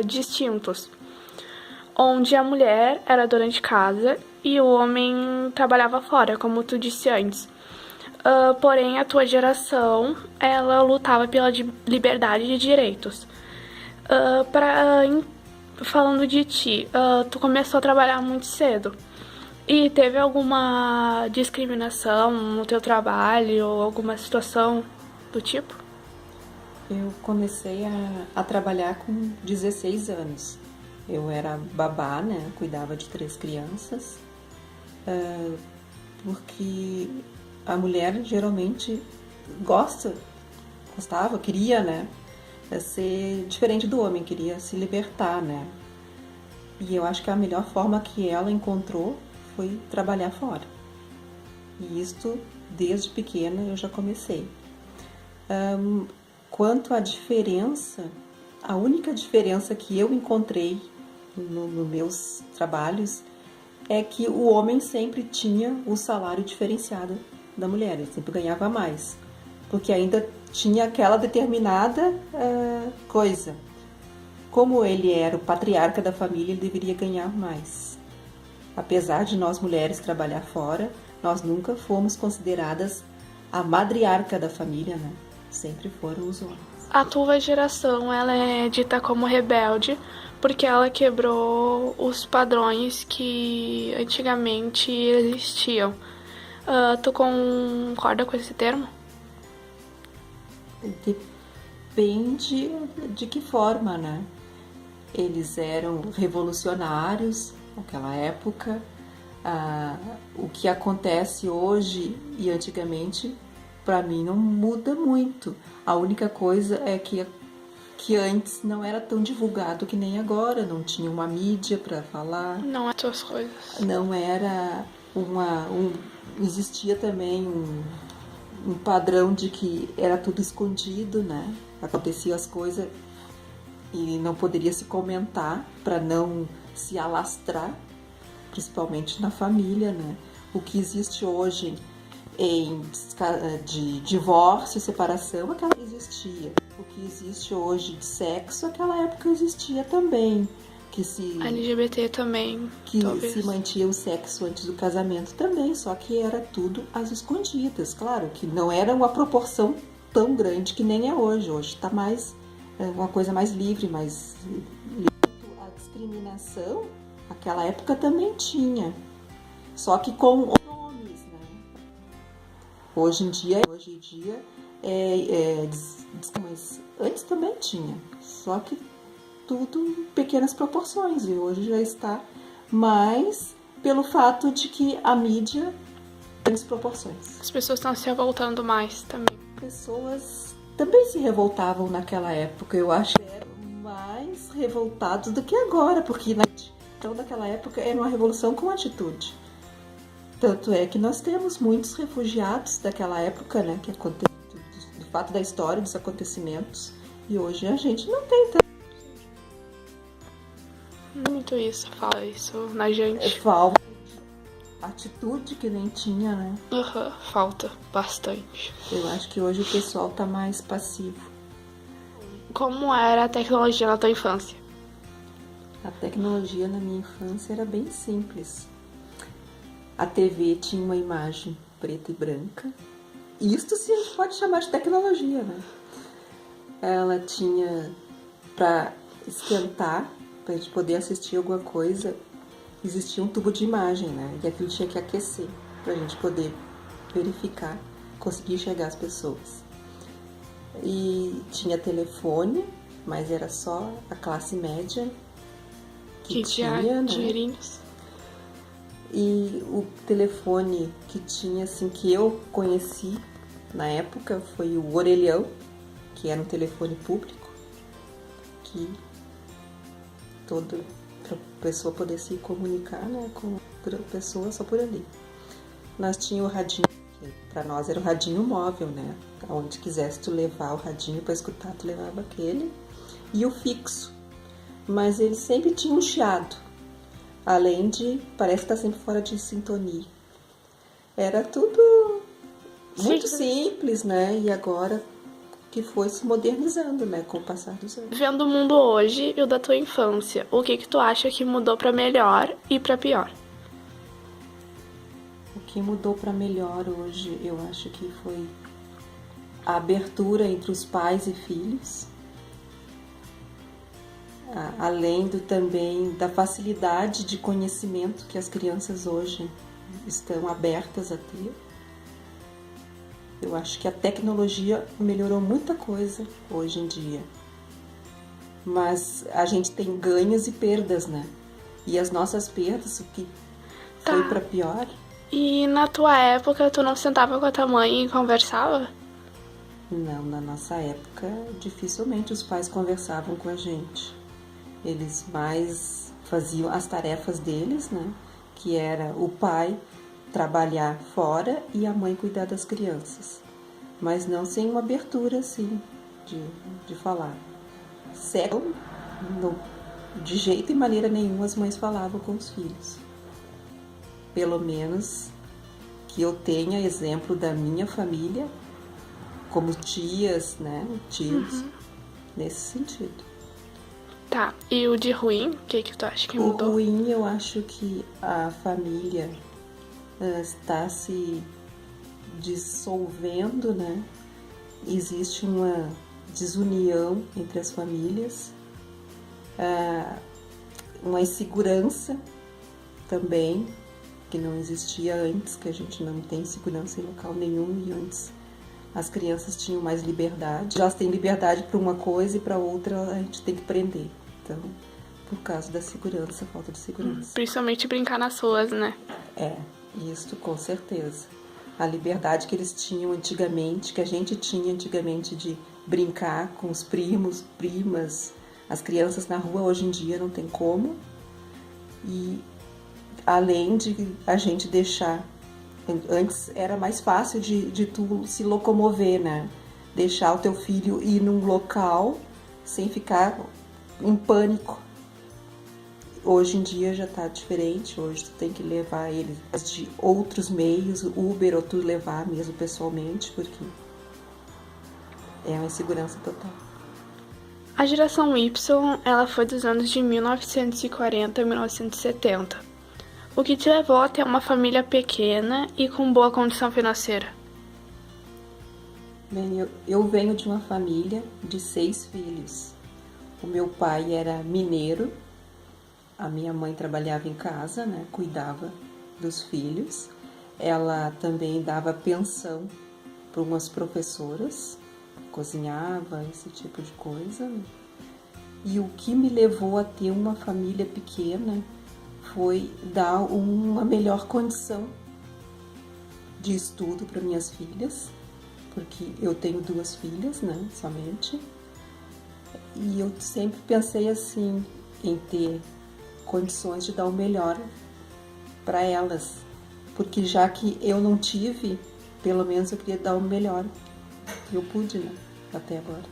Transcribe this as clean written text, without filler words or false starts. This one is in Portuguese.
distintos, onde a mulher era dona de casa e o homem trabalhava fora, como tu disse antes. Porém, a tua geração, ela lutava pela liberdade de direitos. Falando de ti, tu começou a trabalhar muito cedo. E teve alguma discriminação no teu trabalho ou alguma situação do tipo? Eu comecei a trabalhar com 16 anos. Eu era babá, né? Cuidava de 3 crianças. Porque a mulher geralmente gostava, queria, né? Ser diferente do homem, queria se libertar, né? E eu acho que a melhor forma que ela encontrou foi trabalhar fora. E isto, desde pequena, eu já comecei. Quanto à diferença, a única diferença que eu encontrei nos meus trabalhos é que o homem sempre tinha o salário diferenciado da mulher, ele sempre ganhava mais, porque ainda tinha aquela determinada coisa. Como ele era o patriarca da família, ele deveria ganhar mais. Apesar de nós mulheres trabalhar fora, nós nunca fomos consideradas a matriarca da família, né? Sempre foram os homens. A tua geração, ela é dita como rebelde porque ela quebrou os padrões que antigamente existiam. Tu concorda com esse termo? Depende de que forma, né? Eles eram revolucionários naquela época. O que acontece hoje e antigamente, para mim, não muda muito. A única coisa é que antes não era tão divulgado que nem agora, não tinha uma mídia para falar. Não é tuas coisas. Não era existia também um padrão de que era tudo escondido, né? Aconteciam as coisas e não poderia se comentar para não se alastrar, principalmente na família, né? O que existe hoje de divórcio, separação, aquela existia. O que existe hoje de sexo, aquela época existia também. LGBT também, talvez. Se mantinha o sexo antes do casamento também, só que era tudo às escondidas. Claro que não era uma proporção tão grande que nem é hoje. Hoje está mais uma coisa mais livre, mais a discriminação, aquela época também tinha, só que com nomes, né? Hoje em dia mas antes também tinha, só que tudo em pequenas proporções, e hoje já está mais pelo fato de que a mídia tem as proporções. As pessoas estão se revoltando mais também. Pessoas também se revoltavam naquela época, eu acho que eram mais revoltados do que agora, porque então naquela época era uma revolução com atitude. Tanto é que nós temos muitos refugiados daquela época, né, que aconteceu do fato da história, dos acontecimentos, e hoje a gente não tem tanto. Muito isso, fala isso na gente. Falta atitude que nem tinha, né? Falta bastante. Eu acho que hoje o pessoal tá mais passivo. Como era a tecnologia na tua infância? A tecnologia na minha infância era bem simples. A TV tinha uma imagem preta e branca. Isto sim a gente pode chamar de tecnologia, né? Ela tinha para esquentar, para a gente poder assistir alguma coisa, existia um tubo de imagem, né? E aquilo tinha que aquecer para a gente poder verificar, conseguir enxergar as pessoas. E tinha telefone, mas era só a classe média que tinha, né? Dinheirinhos. E o telefone que tinha, assim, que eu conheci na época foi o orelhão, que era um telefone público, que toda pessoa poder se comunicar, né, com outra pessoa só por ali. Nós tínhamos o radinho, que para nós era o radinho móvel, né? Onde quisesse tu levar o radinho para escutar, tu levava aquele. E o fixo. Mas ele sempre tinha um chiado. Além de, parece que tá sempre fora de sintonia. Era tudo muito simples, né? E agora, que foi se modernizando, né, com o passar dos anos. Vendo o mundo hoje e o da tua infância, o que tu acha que mudou pra melhor e pra pior? O que mudou para melhor hoje, eu acho que foi a abertura entre os pais e filhos, além também da facilidade de conhecimento que as crianças hoje estão abertas a ter. Eu acho que a tecnologia melhorou muita coisa hoje em dia, mas a gente tem ganhos e perdas, né? E as nossas perdas, o que foi para pior. E na tua época, tu não sentava com a tua mãe e conversava? Não, na nossa época, dificilmente os pais conversavam com a gente. Eles mais faziam as tarefas deles, né? Que era o pai trabalhar fora e a mãe cuidar das crianças. Mas não sem uma abertura, assim, de falar. Século, de jeito e maneira nenhuma as mães falavam com os filhos. Pelo menos que eu tenha exemplo da minha família, como tias, né, tios, nesse sentido. Tá, e o de ruim, o que tu acha que mudou? O ruim, eu acho que a família está se dissolvendo, né? Existe uma desunião entre as famílias, uma insegurança também, que não existia antes, que a gente não tem segurança em local nenhum, e antes as crianças tinham mais liberdade. Elas têm liberdade para uma coisa e para outra a gente tem que prender. Então, por causa da segurança, falta de segurança. Principalmente brincar nas ruas, né? É, isso com certeza. A liberdade que eles tinham antigamente, que a gente tinha antigamente de brincar com os primos, primas, as crianças na rua, hoje em dia não tem como. E além de a gente deixar... Antes era mais fácil de tu se locomover, né? Deixar o teu filho ir num local sem ficar em pânico. Hoje em dia já tá diferente, hoje tu tem que levar ele de outros meios, Uber, ou tu levar mesmo pessoalmente, porque é uma insegurança total. A geração Y, ela foi dos anos de 1940 a 1970. O que te levou a ter uma família pequena e com boa condição financeira? Bem, eu venho de uma família de 6 filhos. O meu pai era mineiro, a minha mãe trabalhava em casa, né, cuidava dos filhos. Ela também dava pensão para umas professoras, cozinhava, esse tipo de coisa. E o que me levou a ter uma família pequena foi dar uma melhor condição de estudo para minhas filhas, porque eu tenho 2 filhas, né, somente. E eu sempre pensei assim, em ter condições de dar o melhor para elas, porque já que eu não tive, pelo menos eu queria dar o melhor que eu pude, né, até agora.